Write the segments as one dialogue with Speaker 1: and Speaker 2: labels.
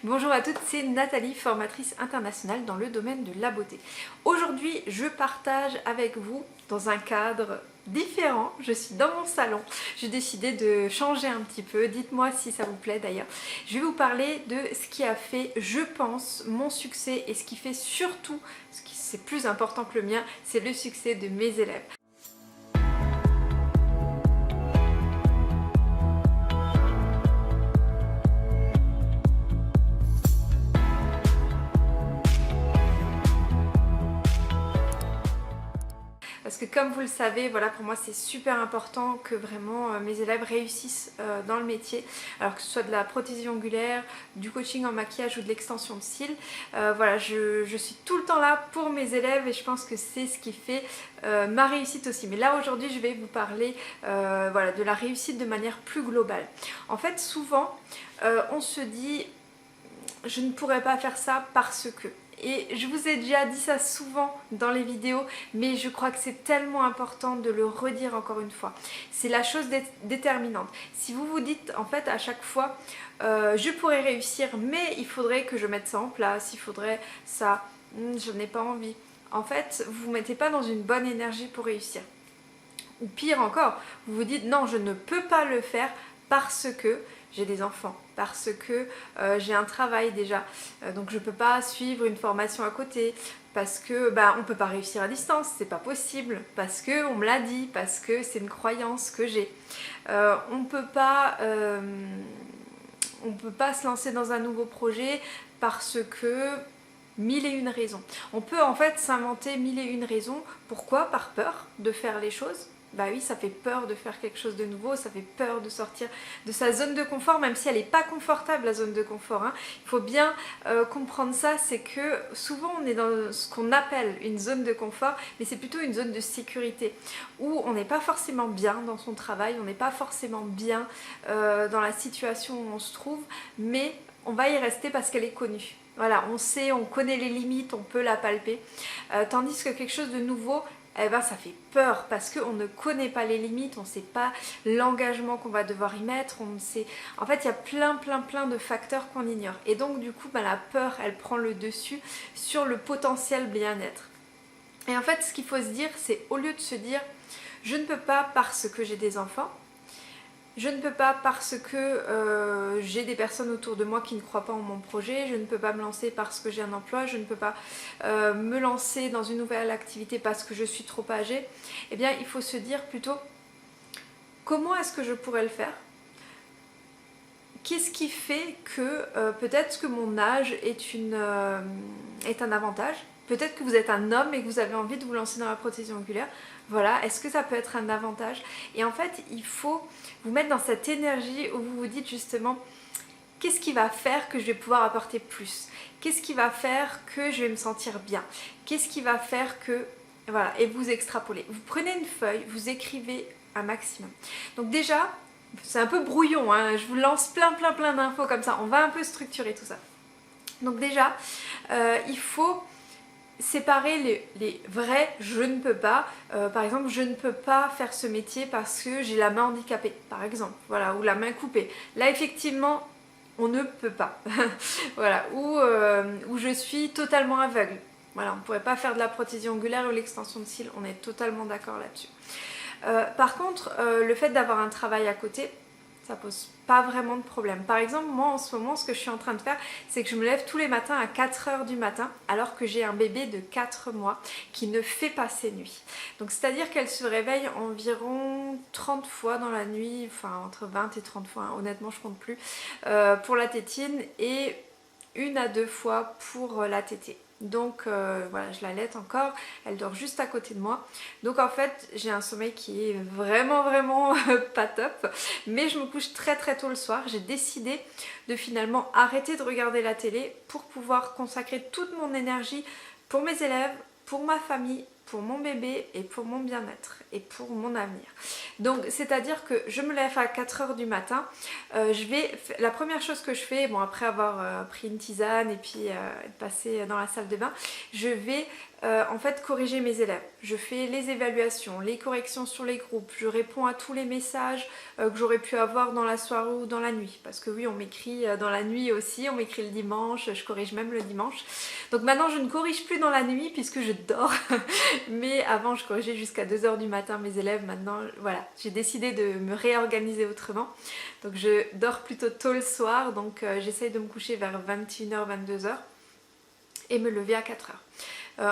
Speaker 1: Bonjour à toutes, c'est Nathalie, formatrice internationale dans le domaine de la beauté. Aujourd'hui, je partage avec vous dans un cadre différent. Je suis dans mon salon. J'ai décidé de changer un petit peu. Dites-moi si ça vous plaît d'ailleurs. Je vais vous parler de ce qui a fait, je pense, mon succès et ce qui fait surtout, ce qui c'est plus important que le mien, c'est le succès de mes élèves. Parce que comme vous le savez, voilà, pour moi c'est super important que vraiment mes élèves réussissent dans le métier, alors que ce soit de la prothésie ongulaire, du coaching en maquillage ou de l'extension de cils. Voilà, je suis tout le temps là pour mes élèves et je pense que c'est ce qui fait ma réussite aussi. Mais là aujourd'hui je vais vous parler voilà, de la réussite de manière plus globale. En fait souvent on se dit je ne pourrais pas faire ça parce que... Et je vous ai déjà dit ça souvent dans les vidéos, mais je crois que c'est tellement important de le redire encore une fois. C'est la chose déterminante. Si vous vous dites en fait à chaque fois je pourrais réussir, mais il faudrait que je mette ça en place, il faudrait ça, je n'ai pas envie. En fait, vous ne vous mettez pas dans une bonne énergie pour réussir. Ou pire encore, vous vous dites non, je ne peux pas le faire parce que j'ai des enfants, parce que j'ai un travail déjà, donc je ne peux pas suivre une formation à côté, parce que on ne peut pas réussir à distance, c'est pas possible, parce que on me l'a dit, parce que c'est une croyance que j'ai. On ne peut pas se lancer dans un nouveau projet parce que... mille et une raisons. On peut en fait s'inventer mille et une raisons. Pourquoi? Par peur de faire les choses. Bah oui, ça fait peur de faire quelque chose de nouveau, ça fait peur de sortir de sa zone de confort, même si elle n'est pas confortable, la zone de confort. Hein. Il faut bien comprendre ça, c'est que souvent on est dans ce qu'on appelle une zone de confort, mais c'est plutôt une zone de sécurité, où on n'est pas forcément bien dans son travail, on n'est pas forcément bien dans la situation où on se trouve, mais on va y rester parce qu'elle est connue. Voilà, on sait, on connaît les limites, on peut la palper, tandis que quelque chose de nouveau, eh ben, ça fait peur parce qu'on ne connaît pas les limites, on ne sait pas l'engagement qu'on va devoir y mettre, on sait... En fait, il y a plein de facteurs qu'on ignore. Et donc, du coup, la peur, elle prend le dessus sur le potentiel bien-être. Et en fait, ce qu'il faut se dire, c'est au lieu de se dire « je ne peux pas parce que j'ai des enfants », je ne peux pas parce que j'ai des personnes autour de moi qui ne croient pas en mon projet, je ne peux pas me lancer parce que j'ai un emploi, je ne peux pas me lancer dans une nouvelle activité parce que je suis trop âgée. Eh bien, il faut se dire plutôt comment est-ce que je pourrais le faire ? Qu'est-ce qui fait que peut-être que mon âge est un avantage ? Peut-être que vous êtes un homme et que vous avez envie de vous lancer dans la prothésie ongulaire. Voilà, est-ce que ça peut être un avantage? Et en fait, il faut vous mettre dans cette énergie où vous vous dites justement qu'est-ce qui va faire que je vais pouvoir apporter plus? Qu'est-ce qui va faire que je vais me sentir bien? Qu'est-ce qui va faire que... Voilà, et vous extrapolez. Vous prenez une feuille, vous écrivez un maximum. Donc déjà, c'est un peu brouillon, hein, je vous lance plein d'infos comme ça. On va un peu structurer tout ça. Donc déjà, il faut... séparer les vrais je ne peux pas, par exemple je ne peux pas faire ce métier parce que j'ai la main handicapée par exemple, voilà, ou la main coupée, là effectivement on ne peut pas voilà, ou je suis totalement aveugle, voilà, on ne pourrait pas faire de la prothésie ongulaire ou l'extension de cils, on est totalement d'accord là-dessus. Par contre le fait d'avoir un travail à côté, ça pose pas vraiment de problème. Par exemple, moi en ce moment, ce que je suis en train de faire, c'est que je me lève tous les matins à 4 h du matin, alors que j'ai un bébé de 4 mois qui ne fait pas ses nuits. Donc c'est-à-dire qu'elle se réveille environ 30 fois dans la nuit, enfin entre 20 et 30 fois, hein, honnêtement je compte plus, pour la tétine et 1 à 2 fois pour la tétée. Donc voilà, je l'allaite encore, elle dort juste à côté de moi. Donc en fait, j'ai un sommeil qui est vraiment pas top. Mais je me couche très tôt le soir. J'ai décidé de finalement arrêter de regarder la télé pour pouvoir consacrer toute mon énergie pour mes élèves, pour ma famille, pour mon bébé et pour mon bien-être et pour mon avenir. Donc c'est à dire que je me lève à 4 h du matin, la première chose que je fais, bon après avoir pris une tisane et puis être passée dans la salle de bain, je vais en fait corriger mes élèves. Je fais les évaluations, les corrections sur les groupes, je réponds à tous les messages que j'aurais pu avoir dans la soirée ou dans la nuit. Parce que oui, on m'écrit dans la nuit aussi, on m'écrit le dimanche, je corrige même le dimanche. Donc maintenant je ne corrige plus dans la nuit puisque je dors. Mais avant je corrigeais jusqu'à 2 h du matin mes élèves. Maintenant voilà, j'ai décidé de me réorganiser autrement. Donc je dors plutôt tôt le soir, donc j'essaye de me coucher vers 21 h, 22 h et me lever à 4 h.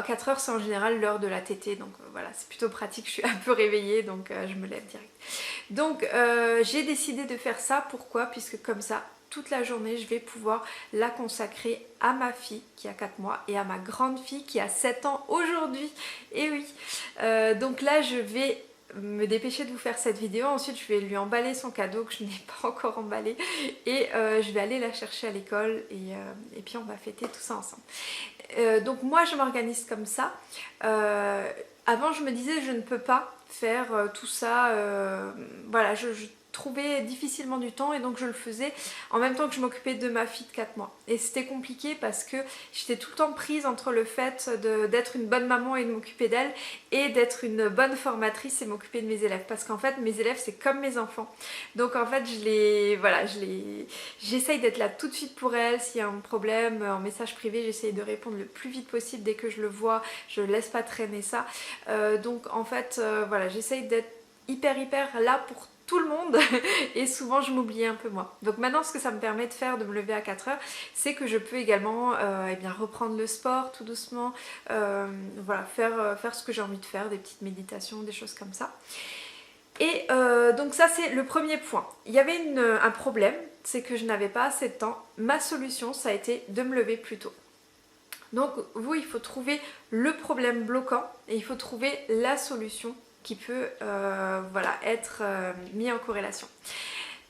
Speaker 1: 4 h c'est en général l'heure de la tétée, donc voilà, c'est plutôt pratique, je suis un peu réveillée, donc je me lève direct. Donc j'ai décidé de faire ça, pourquoi? Puisque comme ça, toute la journée, je vais pouvoir la consacrer à ma fille qui a 4 mois et à ma grande fille qui a 7 ans aujourd'hui. Et oui, donc là je vais me dépêcher de vous faire cette vidéo. Ensuite je vais lui emballer son cadeau que je n'ai pas encore emballé et je vais aller la chercher à l'école et puis on va fêter tout ça ensemble. Donc moi je m'organise comme ça. Avant je me disais je ne peux pas faire tout ça, voilà, je trouvais difficilement du temps et donc je le faisais en même temps que je m'occupais de ma fille de 4 mois. Et c'était compliqué parce que j'étais tout le temps prise entre le fait d'être une bonne maman et de m'occuper d'elle et d'être une bonne formatrice et m'occuper de mes élèves. Parce qu'en fait mes élèves c'est comme mes enfants. Donc en fait j'essaye d'être là tout de suite pour elles. S'il y a un problème en message privé, j'essaye de répondre le plus vite possible dès que je le vois. Je ne laisse pas traîner ça. Donc en fait voilà, j'essaye d'être hyper là pour tout le monde et souvent je m'oubliais un peu moi. Donc maintenant ce que ça me permet de faire, de me lever à 4 h, c'est que je peux également eh bien, reprendre le sport tout doucement, voilà, faire ce que j'ai envie de faire, des petites méditations, des choses comme ça. Et donc ça c'est le premier point. Il y avait un problème, c'est que je n'avais pas assez de temps. Ma solution ça a été de me lever plus tôt. Donc vous, il faut trouver le problème bloquant et il faut trouver la solution qui peut voilà, être mis en corrélation.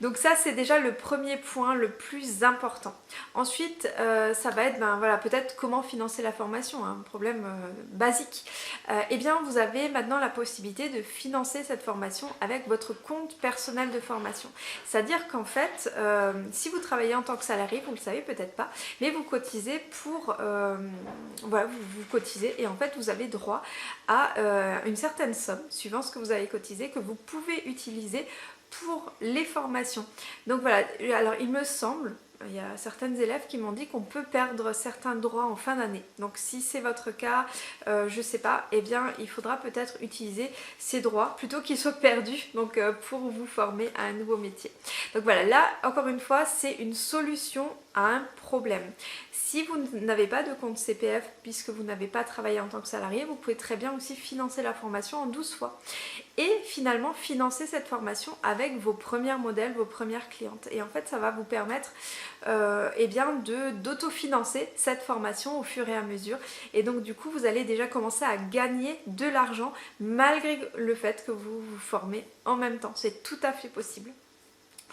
Speaker 1: Donc ça c'est déjà le premier point le plus important. Ensuite ça va être voilà, peut-être comment financer la formation, un problème basique. Eh bien vous avez maintenant la possibilité de financer cette formation avec votre compte personnel de formation. C'est-à-dire qu'en fait si vous travaillez en tant que salarié, vous ne le savez peut-être pas, mais vous cotisez pour voilà, vous cotisez et en fait vous avez droit à une certaine somme suivant ce que vous avez cotisé que vous pouvez utiliser pour les formations. Donc voilà, alors il me semble, il y a certaines élèves qui m'ont dit qu'on peut perdre certains droits en fin d'année. Donc si c'est votre cas, je sais pas, eh bien il faudra peut-être utiliser ces droits plutôt qu'ils soient perdus, donc pour vous former à un nouveau métier. Donc voilà, là encore une fois c'est une solution à un problème. Si vous n'avez pas de compte CPF puisque vous n'avez pas travaillé en tant que salarié, vous pouvez très bien aussi financer la formation en 12 fois. Et finalement financer cette formation avec vos premiers modèles, vos premières clientes. Et en fait ça va vous permettre eh bien d'autofinancer cette formation au fur et à mesure. Et donc du coup vous allez déjà commencer à gagner de l'argent malgré le fait que vous vous formez en même temps. C'est tout à fait possible.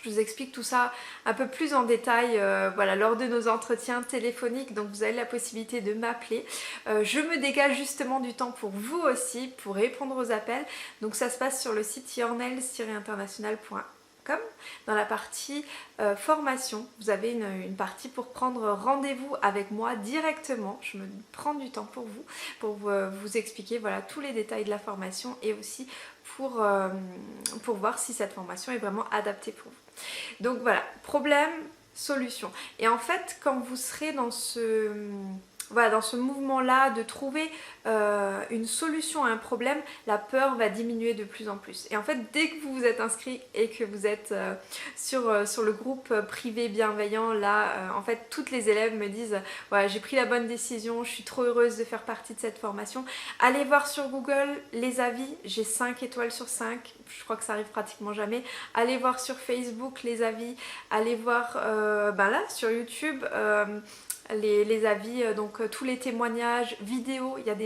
Speaker 1: Je vous explique tout ça un peu plus en détail voilà, lors de nos entretiens téléphoniques, donc vous avez la possibilité de m'appeler. Je me dégage justement du temps pour vous aussi, pour répondre aux appels. Donc ça se passe sur le site yournails-international.com. Dans la partie formation, vous avez une partie pour prendre rendez-vous avec moi directement. Je me prends du temps pour vous expliquer voilà, tous les détails de la formation et aussi pour voir si cette formation est vraiment adaptée pour vous. Donc voilà, problème, solution. Et en fait, quand vous serez dans ce mouvement-là de trouver une solution à un problème, la peur va diminuer de plus en plus. Et en fait, dès que vous vous êtes inscrit et que vous êtes sur le groupe privé bienveillant, là, en fait, toutes les élèves me disent « Ouais, j'ai pris la bonne décision, je suis trop heureuse de faire partie de cette formation. » Allez voir sur Google les avis, j'ai 5 étoiles sur 5, je crois que ça arrive pratiquement jamais. Allez voir sur Facebook les avis, allez voir là, sur YouTube... les avis, donc tous les témoignages, vidéos, il y a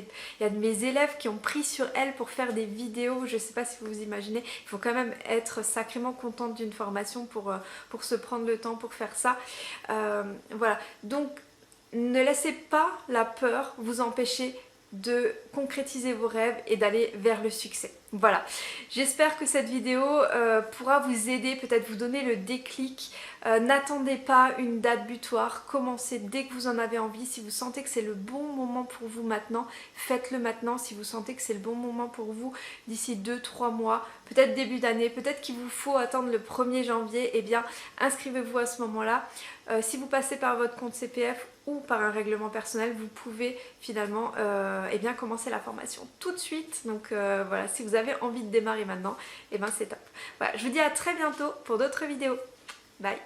Speaker 1: de mes élèves qui ont pris sur elles pour faire des vidéos, je ne sais pas si vous vous imaginez, il faut quand même être sacrément contente d'une formation pour se prendre le temps pour faire ça. Voilà, donc ne laissez pas la peur vous empêcher de concrétiser vos rêves et d'aller vers le succès. Voilà, j'espère que cette vidéo pourra vous aider, peut-être vous donner le déclic. N'attendez pas une date butoir, commencez dès que vous en avez envie. Si vous sentez que c'est le bon moment pour vous maintenant, faites-le maintenant. Si vous sentez que c'est le bon moment pour vous d'ici 2-3 mois, peut-être début d'année, peut-être qu'il vous faut attendre le 1er janvier, eh bien inscrivez-vous à ce moment-là. Si vous passez par votre compte CPF ou par un règlement personnel, vous pouvez finalement eh bien, commencer la formation tout de suite. Donc voilà, si vous avez envie de démarrer maintenant, eh ben c'est top. Voilà, je vous dis à très bientôt pour d'autres vidéos. Bye.